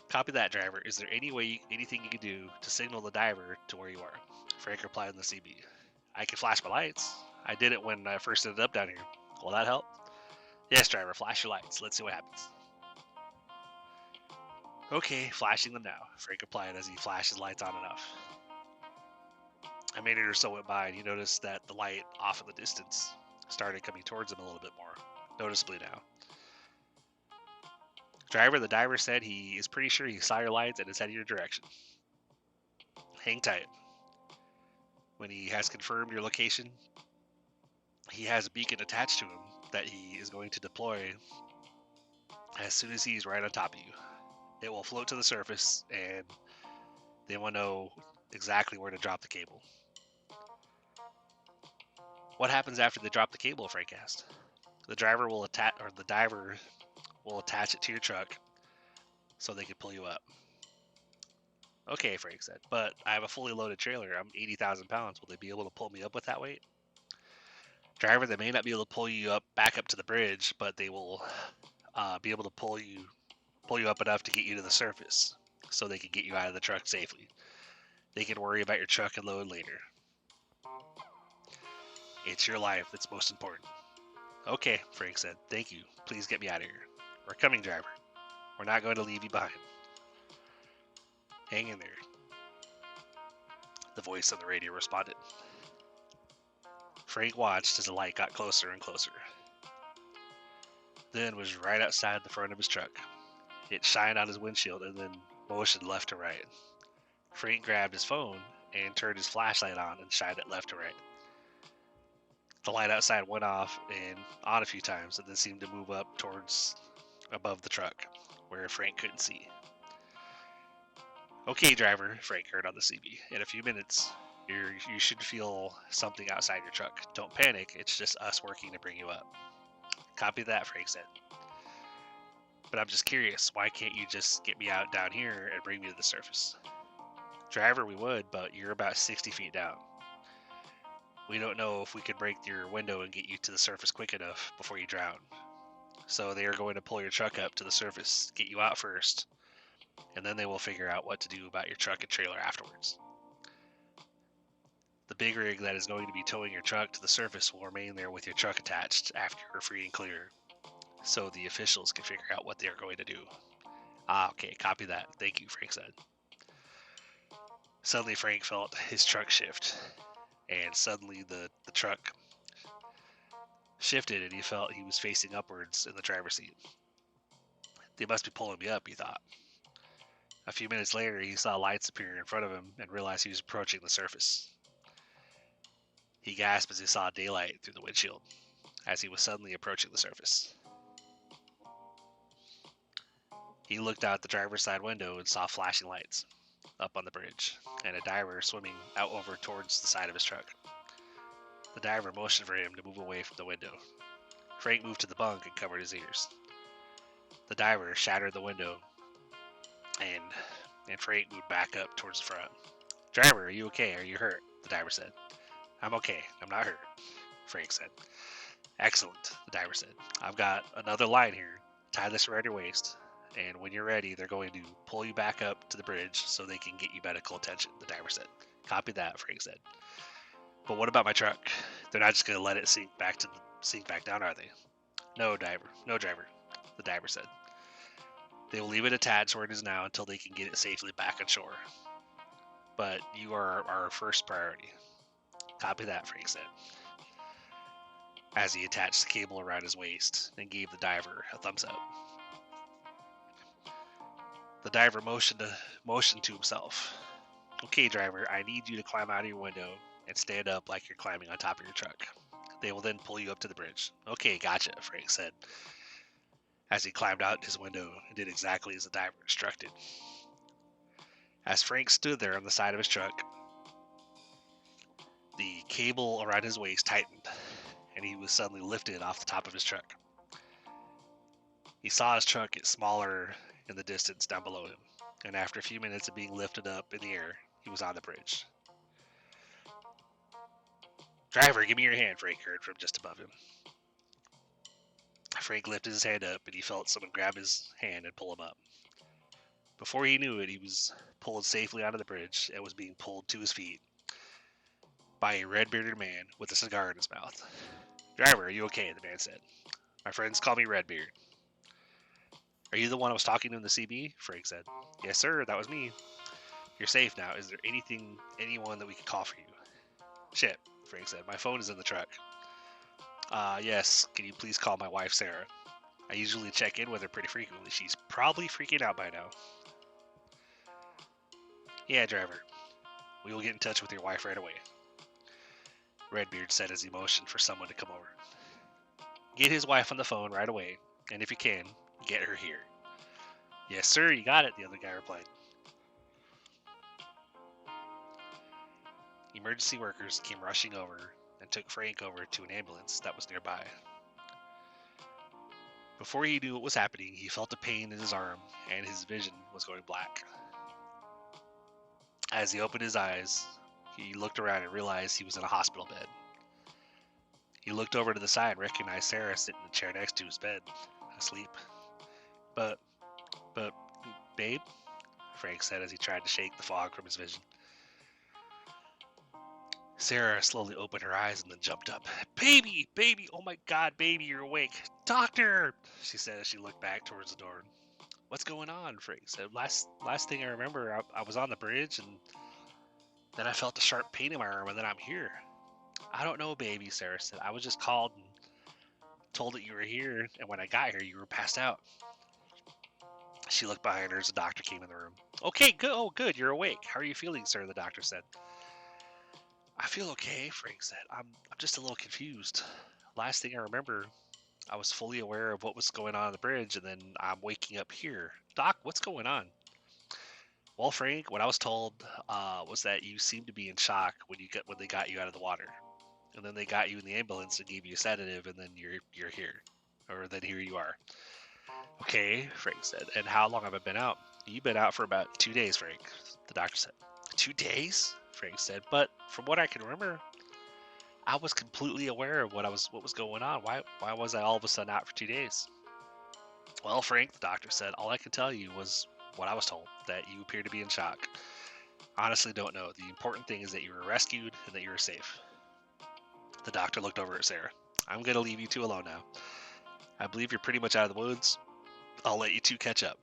"Copy that, driver. Is there anything you can do to signal the diver to where you are?" Frank replied on the CB. "I can flash my lights. I did it when I first ended up down here. Will that help?" "Yes, driver. Flash your lights. Let's see what happens." "Okay, flashing them now," Frank replied as he flashed his lights on enough. A minute or so went by, and he noticed that the light off in the distance started coming towards him a little bit more, noticeably now. "Driver, the diver said he is pretty sure he saw your lights and is heading your direction. Hang tight. When he has confirmed your location, he has a beacon attached to him that he is going to deploy as soon as he's right on top of you. It will float to the surface, and they will know exactly where to drop the cable." "What happens after they drop the cable?" Frank asked. The diver will attach it to your truck so they can pull you up." "Okay," Frank said, "but I have a fully loaded trailer. I'm 80,000 pounds. Will they be able to pull me up with that weight?" "Driver, they may not be able to pull you back up to the bridge, but they will be able to pull you up enough to get you to the surface so they can get you out of the truck safely. They can worry about your truck and load later. It's your life that's most important." "Okay," Frank said. "Thank you. Please get me out of here." "We're coming, driver. We're not going to leave you behind. Hang in there," the voice on the radio responded. Frank watched as the light got closer and closer. Then was right outside the front of his truck. It shined on his windshield and then motioned left to right. Frank grabbed his phone and turned his flashlight on and shined it left to right. The light outside went off and on a few times and then seemed to move up towards above the truck, where Frank couldn't see. "Okay, driver," Frank heard on the CB. "In a few minutes, you should feel something outside your truck. Don't panic, it's just us working to bring you up." "Copy that," Frank said. "But I'm just curious, why can't you just get me out down here and bring me to the surface?" "Driver, we would, but you're about 60 feet down. We don't know if we could break your window and get you to the surface quick enough before you drown. So they are going to pull your truck up to the surface, get you out first, and then they will figure out what to do about your truck and trailer afterwards. The big rig that is going to be towing your truck to the surface will remain there with your truck attached after you're free and clear, so the officials can figure out what they are going to do." Okay, copy that. Thank you," Frank said. Suddenly Frank felt his truck shift, and suddenly the truck shifted and he felt he was facing upwards in the driver's seat. "They must be pulling me up," he thought. A few minutes later, he saw lights appear in front of him and realized he was approaching the surface. He gasped as he saw daylight through the windshield, as he was suddenly approaching the surface. He looked out the driver's side window and saw flashing lights up on the bridge, and a diver swimming out over towards the side of his truck. The diver motioned for him to move away from the window. Frank moved to the bunk and covered his ears. The diver shattered the window, and Frank moved back up towards the front. "Driver, are you okay? Are you hurt?" the diver said. "I'm okay. I'm not hurt," Frank said. "Excellent," the diver said. "I've got another line here. Tie this around your waist, and when you're ready, they're going to pull you back up to the bridge so they can get you medical attention," the diver said. "Copy that," Frank said. "But what about my truck? They're not just going to let it sink back down, are they?" No, driver, the diver said. "They will leave it attached where it is now until they can get it safely back on shore. But you are our first priority." "Copy that," Frank said, as he attached the cable around his waist and gave the diver a thumbs up. The diver motioned to himself. Okay, driver, I need you to climb out of your window and stand up like you're climbing on top of your truck. They will then pull you up to the bridge. Okay, gotcha, Frank said, as he climbed out his window and did exactly as the diver instructed. As Frank stood there on the side of his truck, the cable around his waist tightened, and he was suddenly lifted off the top of his truck. He saw his truck get smaller in the distance down below him, and after a few minutes of being lifted up in the air, he was on the bridge. Driver, give me your hand, Frank heard from just above him. Frank lifted his hand up, and he felt someone grab his hand and pull him up. Before he knew it, he was pulled safely onto the bridge and was being pulled to his feet by a red-bearded man with a cigar in his mouth. Driver, are you okay? The man said. My friends call me Redbeard. Are you the one I was talking to in the CB? Frank said. Yes, sir, that was me. You're safe now. Is there anyone that we can call for you? Shit, Frank said. My phone is in the truck. Yes, can you please call my wife, Sarah? I usually check in with her pretty frequently. She's probably freaking out by now. Yeah, driver. We will get in touch with your wife right away. Redbeard said as he motioned for someone to come over. Get his wife on the phone right away, and if you can, get her here. Yes, sir, you got it, the other guy replied. Emergency workers came rushing over and took Frank over to an ambulance that was nearby. Before he knew what was happening, he felt a pain in his arm and his vision was going black. As he opened his eyes, he looked around and realized he was in a hospital bed. He looked over to the side and recognized Sarah sitting in the chair next to his bed, asleep. But, babe, Frank said as he tried to shake the fog from his vision. Sarah slowly opened her eyes and then jumped up. Baby, oh my God, baby, you're awake. Doctor, she said as she looked back towards the door. What's going on? Frank said. Last thing I remember, I was on the bridge and then I felt a sharp pain in my arm and then I'm here. I don't know, baby, Sarah said. I was just called and told that you were here, and when I got here, you were passed out. She looked behind her as the doctor came in the room. Okay, good. Oh, good. You're awake. How are you feeling, sir? The doctor said. I feel okay, Frank said. I'm just a little confused. Last thing I remember, I was fully aware of what was going on the bridge, and then I'm waking up here. Doc, what's going on? Well, Frank, what I was told was that you seemed to be in shock when they got you out of the water, and then they got you in the ambulance and gave you a sedative, and then you're here, or then here you are. Okay, Frank said. And how long have I been out? You've been out for about 2 days, Frank. The doctor said. 2 days? Frank said. But from what I can remember, I was completely aware of what was going on. Why was I all of a sudden out for 2 days? Well, Frank, the doctor said, all I can tell you was what I was told, that you appear to be in shock. Honestly, don't know. The important thing is that you were rescued and that you were safe. The doctor looked over at Sarah. I'm going to leave you two alone now. I believe you're pretty much out of the woods. I'll let you two catch up.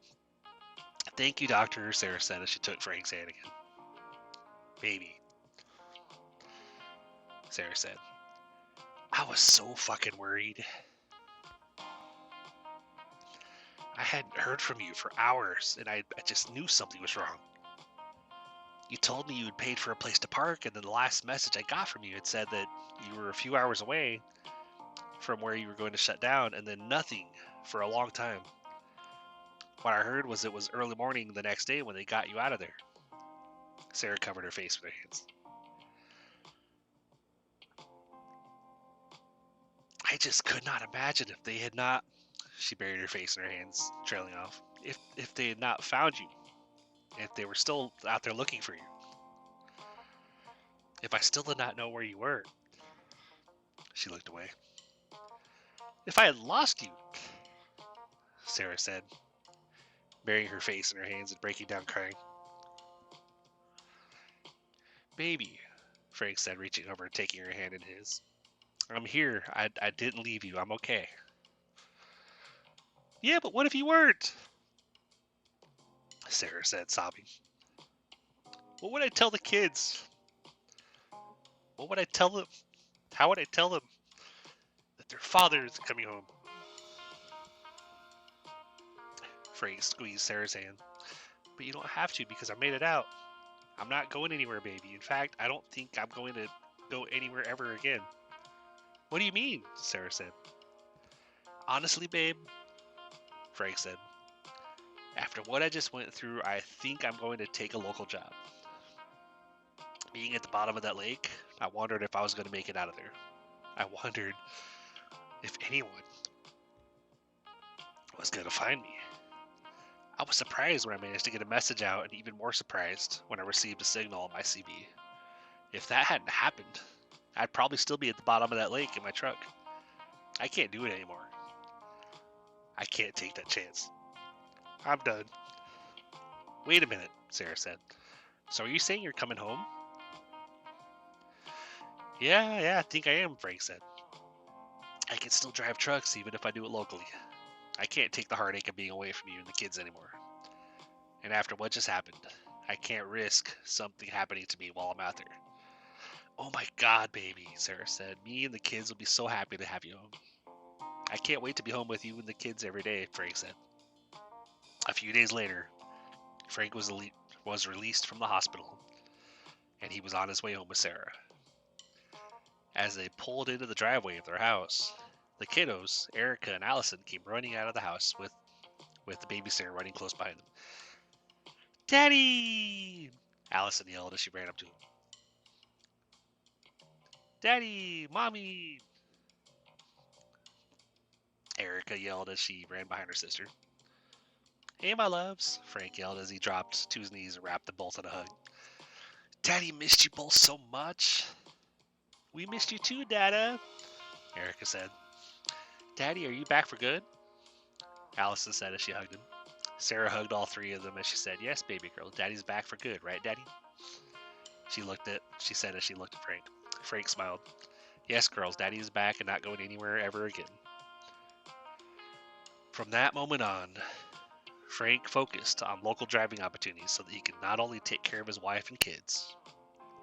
Thank you, doctor, Sarah said as she took Frank's hand again. Baby, Sarah said. I was so fucking worried. I hadn't heard from you for hours, and I just knew something was wrong. You told me you had paid for a place to park, and then the last message I got from you had said that you were a few hours away from where you were going to shut down, and then nothing for a long time. What I heard was it was early morning the next day when they got you out of there. Sarah covered her face with her hands. I just could not imagine if they had not... She buried her face in her hands, trailing off. If they had not found you. If they were still out there looking for you. If I still did not know where you were. She looked away. If I had lost you, Sarah said, burying her face in her hands and breaking down crying. Baby, Frank said, reaching over and taking her hand in his. I'm here. I didn't leave you. I'm okay. Yeah, but what if you weren't? Sarah said, sobbing. What would I tell the kids? What would I tell them? How would I tell them that their father is coming home? Frank squeezed Sarah's hand. But you don't have to because I made it out. I'm not going anywhere, baby. In fact, I don't think I'm going to go anywhere ever again. What do you mean? Sarah said. Honestly, babe, Frank said. After what I just went through, I think I'm going to take a local job. Being at the bottom of that lake, I wondered if I was going to make it out of there. I wondered if anyone was going to find me. I was surprised when I managed to get a message out, and even more surprised when I received a signal on my CB. If that hadn't happened, I'd probably still be at the bottom of that lake in my truck. I can't do it anymore. I can't take that chance. I'm done. Wait a minute, Sarah said. So are you saying you're coming home? Yeah, I think I am, Frank said. I can still drive trucks even if I do it locally. I can't take the heartache of being away from you and the kids anymore. And after what just happened, I can't risk something happening to me while I'm out there. Oh my God, baby, Sarah said. Me and the kids will be so happy to have you home. I can't wait to be home with you and the kids every day, Frank said. A few days later, Frank was released from the hospital, and he was on his way home with Sarah. As they pulled into the driveway of their house, the kiddos, Erica and Allison, came running out of the house with the babysitter running close behind them. Daddy! Allison yelled as she ran up to him. Daddy! Mommy! Erica yelled as she ran behind her sister. Hey, my loves, Frank yelled as he dropped to his knees and wrapped them both in a hug. Daddy missed you both so much. We missed you too, Dada, Erica said. Daddy, are you back for good? Allison said as she hugged him. Sarah hugged all three of them as she said, yes, baby girl, Daddy's back for good, right, Daddy? She said as she looked at Frank. Frank smiled. Yes, girls, Daddy is back and not going anywhere ever again. From that moment on, Frank focused on local driving opportunities so that he could not only take care of his wife and kids,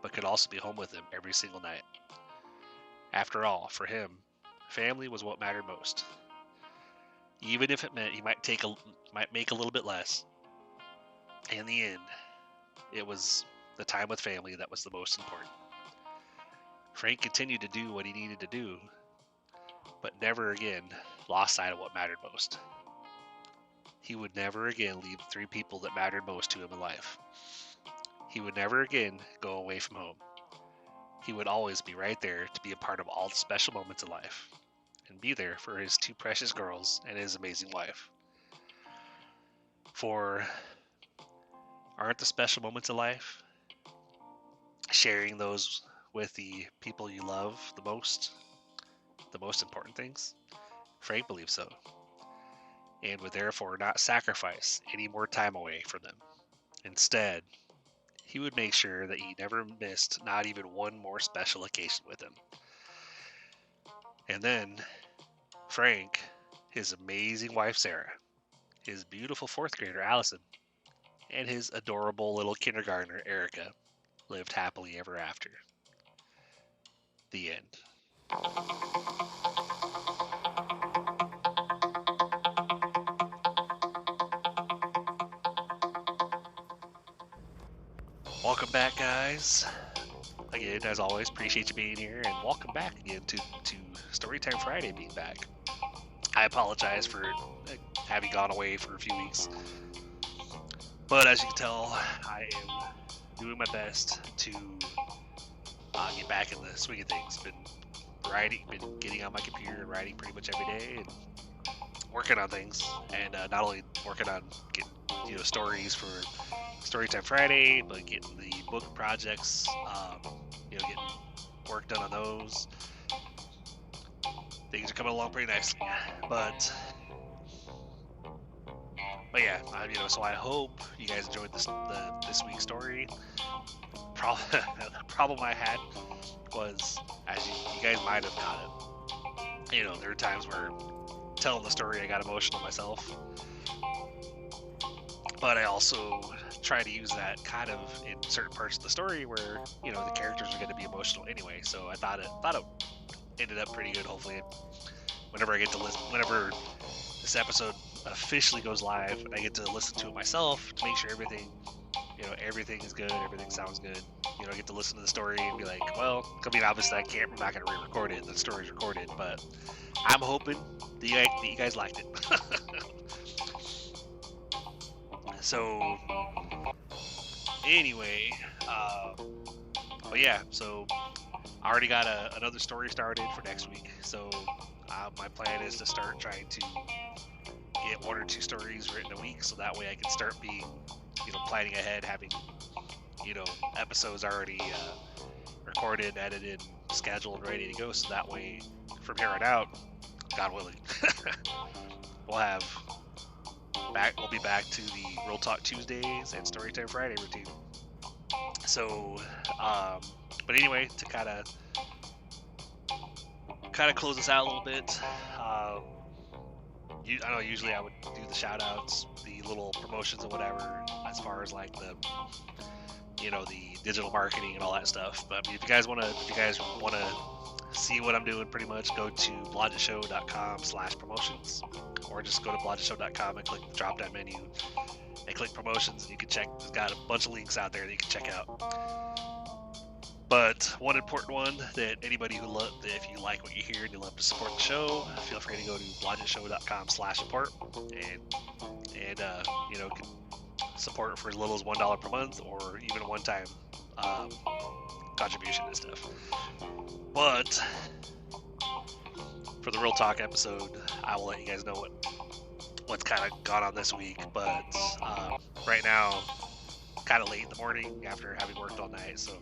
but could also be home with them every single night. After all, for him, family was what mattered most. Even if it meant he might make a little bit less. In the end, it was the time with family that was the most important. Frank continued to do what he needed to do, but never again lost sight of what mattered most. He would never again leave the three people that mattered most to him in life. He would never again go away from home. He would always be right there to be a part of all the special moments in life and be there for his two precious girls and his amazing wife. For aren't the special moments of life sharing those with the people you love the most important things? Frank believes so, and would therefore not sacrifice any more time away from them. Instead, he would make sure that he never missed not even one more special occasion with him. And then, Frank, his amazing wife Sarah, his beautiful fourth grader Allison, and his adorable little kindergartner Erica lived happily ever after. The end. Welcome back, guys. Again, as always, appreciate you being here, and welcome back again to Storytime Friday being back. I apologize for having gone away for a few weeks, but as you can tell, I am doing my best to get back in the swing of things. Been getting on my computer and writing pretty much every day, and working on things, and not only working on getting stories for Storytime Friday, but getting the book projects, getting work done on those. Things are coming along pretty nicely, but yeah, so I hope you guys enjoyed this week's story. The problem I had was, as you guys might have got it, there are times where telling the story I got emotional myself, but I also try to use that kind of in certain parts of the story where the characters are going to be emotional anyway. So I thought it ended up pretty good. Hopefully, whenever I get to listen, whenever this episode officially goes live and I get to listen to it myself to make sure everything is good, everything sounds good. I get to listen to the story and be like, well, I mean, obviously I'm not going to re-record it. The story's recorded, but I'm hoping that you guys liked it. So, anyway, but yeah, so I already got another story started for next week. So my plan is to start trying to get 1 or 2 stories written a week, so that way I can start being, planning ahead, having, episodes already recorded, edited, scheduled, and ready to go. So that way, from here on out, God willing, we'll be back to the Real Talk Tuesdays and Storytime Friday routine. So, but anyway, to kind of close this out a little bit. I know usually I would do the shout outs, the little promotions or whatever, as far as like the digital marketing and all that stuff. But I mean, if you guys want to see what I'm doing, pretty much go to blodgetshow.com/promotions, or just go to blodgetshow.com and click the drop down menu and click promotions, and you can check. It's got a bunch of links out there that you can check out. But one important one that anybody if you like what you hear and you love to support the show, feel free to go to blodgetshow.com/support and can support for as little as $1 per month, or even a one-time contribution and stuff. But for the Real Talk episode, I will let you guys know what's kind of gone on this week. But right now, kind of late in the morning after having worked all night, so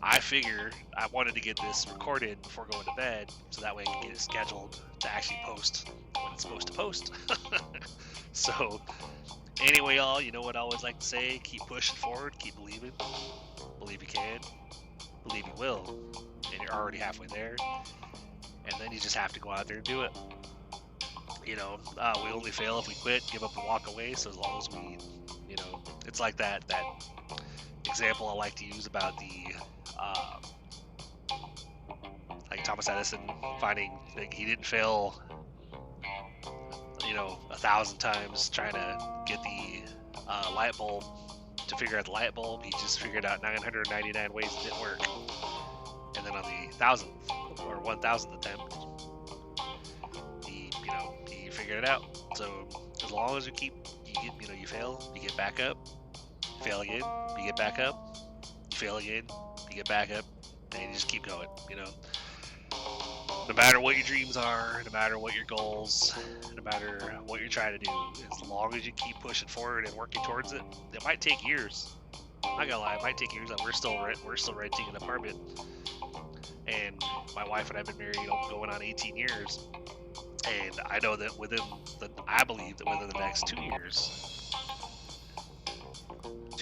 I figure I wanted to get this recorded before going to bed, so that way I can get it scheduled to actually post when it's supposed to post. So anyway, y'all, you know what I always like to say: keep pushing forward, keep believing, believe you can, believe you will, and you're already halfway there. And then you just have to go out there and do it. We only fail if we quit, give up, and walk away. So as long as we, it's like that example I like to use about the like Thomas Edison finding that he didn't fail 1,000 times trying to get the light bulb to figure out the light bulb. He just figured out 999 ways it didn't work, and then on the 1,000th or 1,000th attempt, he figured it out. So as long as you fail, you get back up, you fail again, you get back up, you fail again, you get back up, and you just keep going. No matter what your dreams are, no matter what your goals, no matter what you're trying to do, as long as you keep pushing forward and working towards it, it might take years. I'm not gonna lie, it might take years. We're still renting an apartment, and my wife and I have been married going on 18 years, and I know that I believe that within the next 2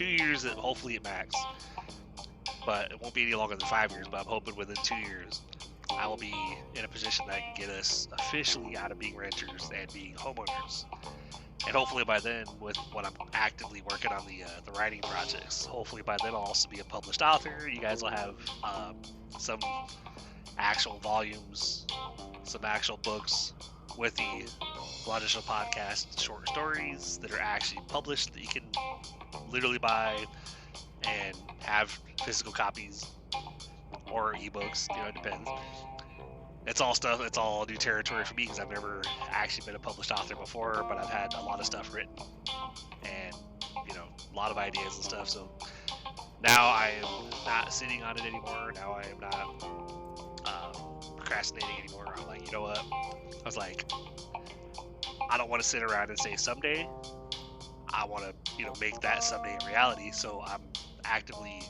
years that hopefully at max, but it won't be any longer than 5 years, but I'm hoping within 2 years I will be in a position that can get us officially out of being renters and being homeowners. And hopefully by then, with what I'm actively working on the writing projects, hopefully by then I'll also be a published author. You guys will have some actual volumes, some actual books with the Blodgett Show podcast short stories that are actually published that you can literally buy and have physical copies or ebooks, it depends. It's all new territory for me because I've never actually been a published author before, but I've had a lot of stuff written and a lot of ideas and stuff. So now I am not sitting on it anymore. Now I am not procrastinating anymore. I'm like, you know what? I was like, I don't want to sit around and say someday. I want to make that someday a reality. So I'm actively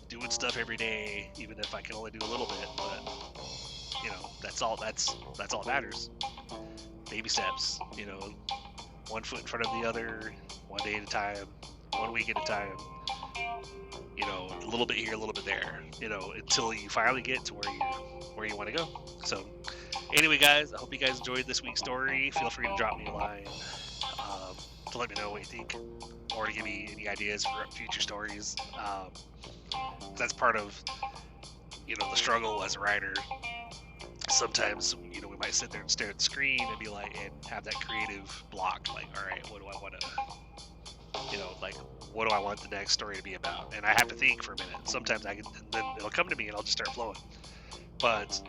doing stuff every day, even if I can only do a little bit. But that's all that matters. Baby steps. One foot in front of the other, one day at a time, 1 week at a time. A little bit here, a little bit there. Until you finally get to where you want to go. So anyway, guys, I hope you guys enjoyed this week's story. Feel free to drop me a line to let me know what you think, or to give me any ideas for future stories. That's part of the struggle as a writer, sometimes, you know, we might sit there and stare at the screen and be like, and have that creative block, like, all right, what do I want to, you know, like, what do I want the next story to be about? And I have to think for a minute. Sometimes I can, and then it'll come to me and I'll just start flowing. But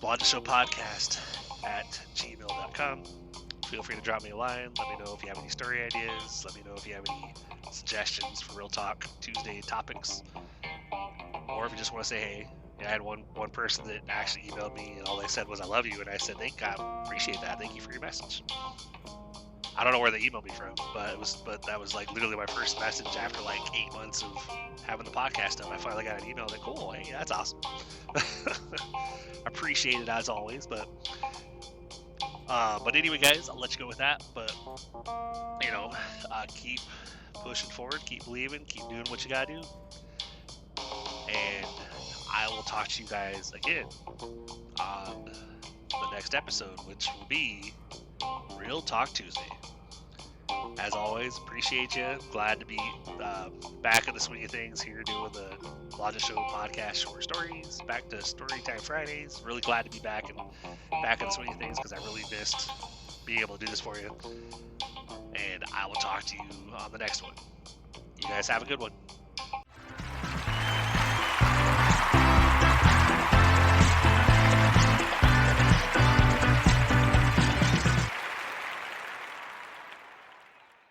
blogtheshowpodcast@gmail.com. Feel free to drop me a line. Let me know if you have any story ideas. Let me know if you have any suggestions for Real Talk Tuesday topics. Or if you just want to say, hey, I had one person that actually emailed me and all they said was, I love you. And I said, I appreciate that. Thank you for your message. I don't know where they emailed me from, but that was like literally my first message after like 8 months of having the podcast up. I finally got an email like, cool, hey, that's awesome. Appreciate it as always, but anyway, guys, I'll let you go with that. But you know, keep pushing forward, keep believing, keep doing what you gotta do, and I will talk to you guys again on the next episode, which will be Real Talk Tuesday. As always, appreciate you. Glad to be back in the swing of things here, doing the Blogger Show podcast short stories. Back to Storytime Fridays. Really glad to be back in the swing of things because I really missed being able to do this for you. And I will talk to you on the next one. You guys have a good one.